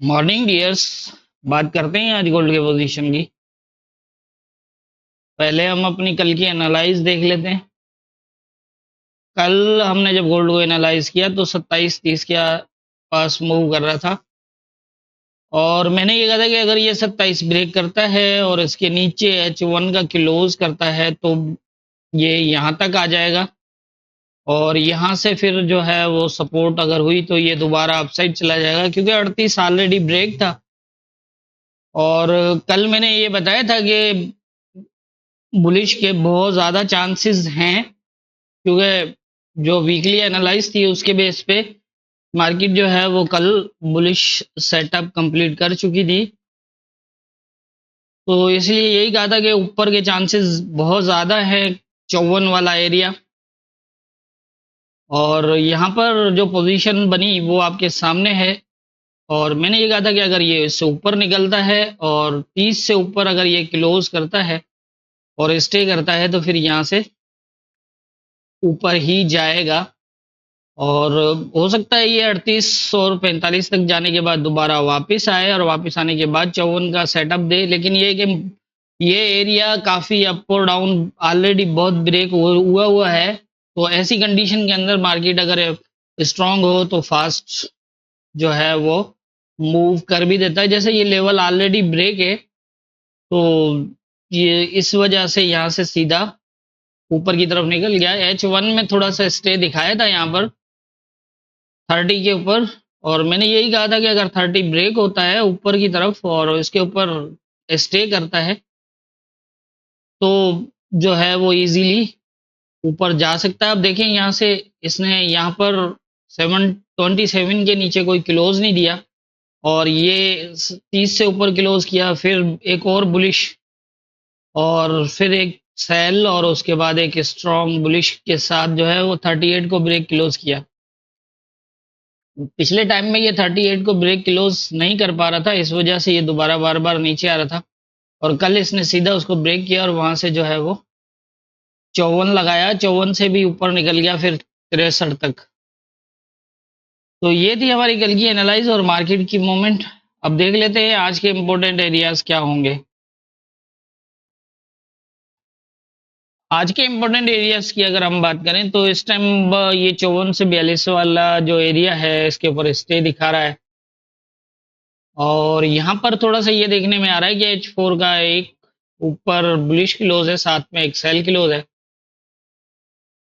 Morning dears. बात करते हैं आज गोल्ड के पोजीशन की। पहले हम अपनी कल की एनालाइज देख लेते हैं। कल हमने जब गोल्ड को एनालाइज किया तो 27-30 के पास मूव कर रहा था और मैंने ये कहा था कि अगर ये 27 ब्रेक करता है और इसके नीचे H1 का क्लोज करता है तो ये यहाँ तक आ जाएगा और यहाँ से फिर जो है वो सपोर्ट अगर हुई तो ये दोबारा अपसाइड चला जाएगा, क्योंकि 38 ऑलरेडी ब्रेक था। और कल मैंने ये बताया था कि बुलिश के बहुत ज़्यादा चांसेस हैं, क्योंकि जो वीकली एनालाइज थी उसके बेस पे मार्केट जो है वो कल बुलिश सेटअप कंप्लीट कर चुकी थी। तो इसलिए यही कहा था कि ऊपर के चांसेस बहुत ज़्यादा है, 54 वाला एरिया। और यहाँ पर जो पोजीशन बनी वो आपके सामने है और मैंने ये कहा था कि अगर ये इससे ऊपर निकलता है और 30 से ऊपर अगर ये क्लोज करता है और स्टे करता है तो फिर यहाँ से ऊपर ही जाएगा। और हो सकता है ये 38 और 45 तक जाने के बाद दोबारा वापस आए और वापस आने के बाद 54 का सेटअप दे। लेकिन ये कि ये एरिया काफ़ी अप और डाउन ऑलरेडी बहुत ब्रेक हुआ है, तो ऐसी कंडीशन के अंदर मार्केट अगर स्ट्रांग हो तो फास्ट जो है वो मूव कर भी देता है। जैसे ये लेवल ऑलरेडी ब्रेक है तो ये इस वजह से यहाँ से सीधा ऊपर की तरफ निकल गया। H1 में थोड़ा सा स्टे दिखाया था यहाँ पर 30 के ऊपर, और मैंने यही कहा था कि अगर 30 ब्रेक होता है ऊपर की तरफ और इसके ऊपर स्टे करता है तो जो है वो इजीली ऊपर जा सकता है। अब देखें यहाँ से इसने यहाँ पर 727 के नीचे कोई क्लोज नहीं दिया और ये 30 से ऊपर क्लोज किया, फिर एक और बुलिश और फिर एक सेल और उसके बाद एक स्ट्रॉन्ग बुलिश के साथ जो है वो 38 को ब्रेक क्लोज किया। पिछले टाइम में ये 38 को ब्रेक क्लोज नहीं कर पा रहा था, इस वजह से ये दोबारा बार बार नीचे आ रहा था और कल इसने सीधा उसको ब्रेक किया और वहां से जो है वो 54 लगाया, 54 से भी ऊपर निकल गया फिर 63 तक। तो ये थी हमारी कल की एनालाइज और मार्केट की मूवमेंट। अब देख लेते हैं आज के इम्पोर्टेंट एरियाज क्या होंगे। आज के इम्पोर्टेंट एरियाज की अगर हम बात करें तो इस टाइम ये 54 से 42 वाला जो एरिया है इसके ऊपर स्टे दिखा रहा है और यहाँ पर थोड़ा सा ये देखने में आ रहा है कि H4 का एक ऊपर बुलिश क्लोज है, साथ में एक सेल क्लोज है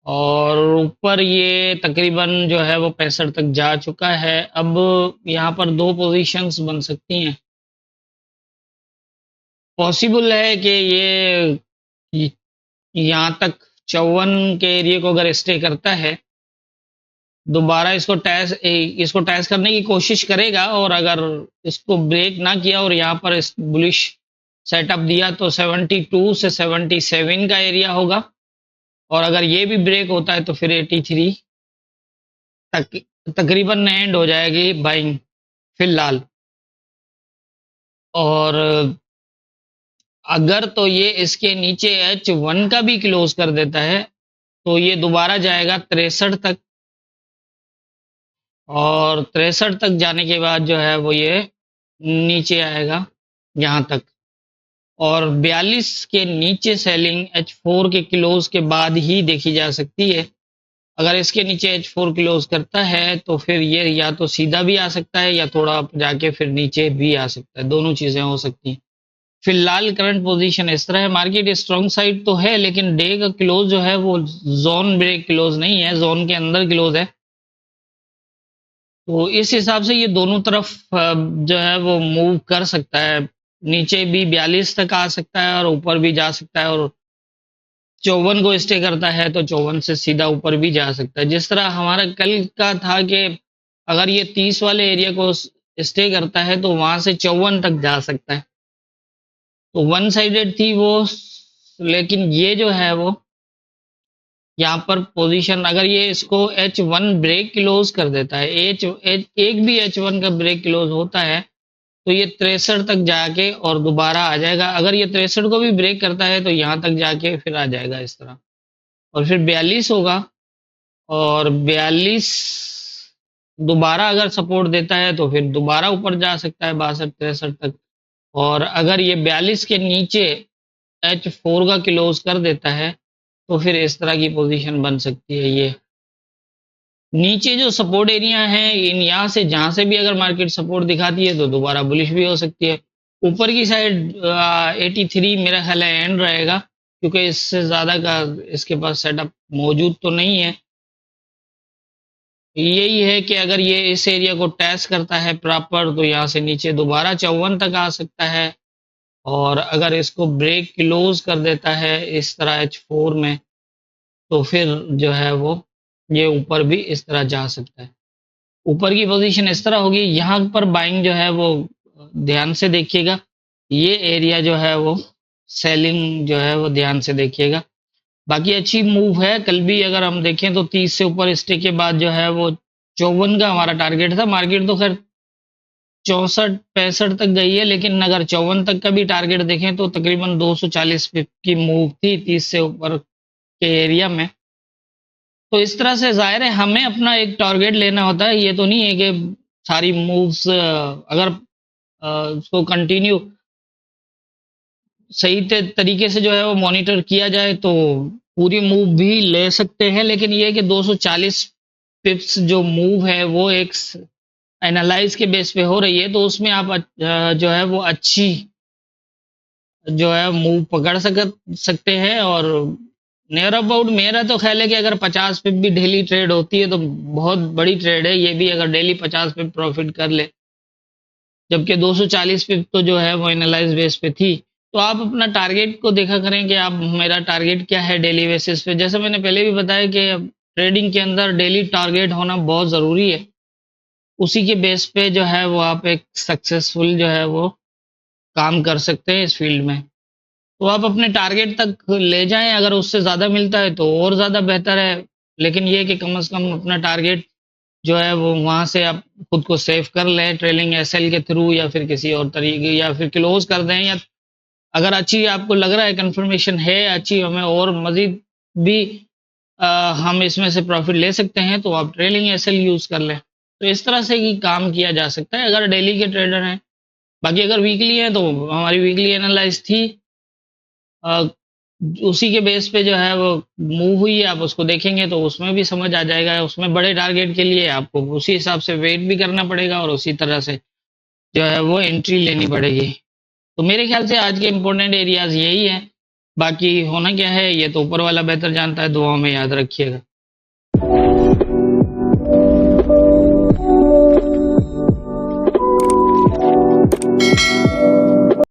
और ऊपर ये तकरीबन जो है वो 65 तक जा चुका है। अब यहाँ पर दो पोजीशंस बन सकती हैं। पॉसिबल है कि ये यहाँ तक 54 के एरिया को अगर स्टे करता है दोबारा इसको टैस करने की कोशिश करेगा और अगर इसको ब्रेक ना किया और यहाँ पर इस बुलिश सेटअप दिया तो 72 से 77 का एरिया होगा और अगर ये भी ब्रेक होता है तो फिर 83 तक तकरीबन एंड हो जाएगी बाइंग फिलहाल। और अगर तो ये इसके नीचे H1 का भी क्लोज कर देता है तो ये दोबारा जाएगा 63 तक और 63 तक जाने के बाद जो है वो ये नीचे आएगा यहाँ तक और 42 के नीचे सेलिंग H4 के क्लोज के बाद ही देखी जा सकती है। अगर इसके नीचे H4 क्लोज करता है तो फिर ये या तो सीधा भी आ सकता है या थोड़ा जाके फिर नीचे भी आ सकता है, दोनों चीजें हो सकती हैं। फिलहाल करंट पोजीशन इस तरह है, मार्केट स्ट्रॉन्ग साइड तो है लेकिन डे का क्लोज जो है वो जोन ब्रेक क्लोज नहीं है, जोन के अंदर क्लोज है। तो इस हिसाब से ये दोनों तरफ जो है वो मूव कर सकता है, नीचे भी 42 तक आ सकता है और ऊपर भी जा सकता है और 54 को स्टे करता है तो 54 से सीधा ऊपर भी जा सकता है। जिस तरह हमारा कल का था कि अगर ये 30 वाले एरिया को स्टे करता है तो वहां से 54 तक जा सकता है, तो वन साइडेड थी वो। लेकिन ये जो है वो यहाँ पर पोजीशन अगर ये इसको H1 ब्रेक क्लोज कर देता है, एक भी H1 का ब्रेक क्लोज होता है तो ये 63 तक जाके और दोबारा आ जाएगा। अगर ये 63 को भी ब्रेक करता है तो यहाँ तक जाके फिर आ जाएगा इस तरह, और फिर 42 होगा और 42 दोबारा अगर सपोर्ट देता है तो फिर दोबारा ऊपर जा सकता है 62-63 तक। और अगर ये 42 के नीचे H4 का क्लोज कर देता है तो फिर इस तरह की पोजीशन बन सकती है। ये नीचे जो सपोर्ट एरिया है इन यहाँ से जहां से भी अगर मार्केट सपोर्ट दिखाती है तो दोबारा बुलिश भी हो सकती है। ऊपर की साइड 83 मेरा ख्याल है एंड रहेगा, क्योंकि इससे ज्यादा का इसके पास सेटअप मौजूद तो नहीं है। यही है कि अगर ये इस एरिया को टेस्ट करता है प्रॉपर तो यहाँ से नीचे दोबारा 54 तक आ सकता है। और अगर इसको ब्रेक क्लोज कर देता है इस तरह H4 में तो फिर जो है वो ये ऊपर भी इस तरह जा सकता है। ऊपर की पोजीशन इस तरह होगी, यहाँ पर बाइंग जो है वो ध्यान से देखिएगा। ये एरिया जो है वो सेलिंग जो है वो ध्यान से देखिएगा। बाकी अच्छी मूव है। कल भी अगर हम देखें तो 30 से ऊपर स्टे के बाद जो है वो 54 का हमारा टारगेट था। मार्केट तो खैर 64-65 तक गई है, लेकिन अगर 54 तक का भी टारगेट देखें तो तकरीबन 240 पिप की मूव थी 30 से ऊपर के एरिया में। तो इस तरह से जाहिर है हमें अपना एक टारगेट लेना होता है। ये तो नहीं है कि सारी मूव्स अगर उसको कंटिन्यू सही तरीके से जो है वो मॉनिटर किया जाए तो पूरी मूव भी ले सकते हैं। लेकिन ये है कि 240 पिप्स जो मूव है वो एक एनालाइज के बेस पे हो रही है, तो उसमें आप जो है वो अच्छी जो है मूव पकड़ सकते हैं। और नियर अबाउट मेरा तो ख्याल है कि अगर 50 पिप भी डेली ट्रेड होती है तो बहुत बड़ी ट्रेड है ये भी, अगर डेली 50 पिप प्रॉफिट कर ले। जबकि 240 पिप तो जो है वो एनालाइज बेस पे थी। तो आप अपना टारगेट को देखा करें कि आप मेरा टारगेट क्या है डेली बेसिस पे। जैसे मैंने पहले भी बताया कि ट्रेडिंग के अंदर डेली टारगेट होना बहुत ज़रूरी है। उसी के बेस पे जो है वो आप एक सक्सेसफुल जो है वो काम कर सकते हैं इस फील्ड में। तो आप अपने टारगेट तक ले जाएं, अगर उससे ज़्यादा मिलता है तो और ज़्यादा बेहतर है। लेकिन ये कि कम से कम अपना टारगेट जो है वो वहाँ से आप खुद को सेव कर लें, ट्रेलिंग एसएल के थ्रू या फिर किसी और तरीके, या फिर क्लोज कर दें। या अगर अच्छी आपको लग रहा है कंफर्मेशन है अच्छी, हमें और मज़ीद भी हम इसमें से प्रॉफिट ले सकते हैं तो आप ट्रेलिंग एसएल यूज़ कर लें। तो इस तरह से ही काम किया जा सकता है अगर डेली के ट्रेडर हैं। बाकी अगर वीकली है तो हमारी वीकली एनालाइज थी, अ, उसी के बेस पे जो है वो मूव हुई है। आप उसको देखेंगे तो उसमें भी समझ आ जाएगा। उसमें बड़े टारगेट के लिए आपको उसी हिसाब से वेट भी करना पड़ेगा और उसी तरह से जो है वो एंट्री लेनी पड़ेगी। तो मेरे ख्याल से आज के इम्पोर्टेंट एरियाज यही हैं। बाकी होना क्या है ये तो ऊपर वाला बेहतर जानता है। दुआओं में याद रखिएगा।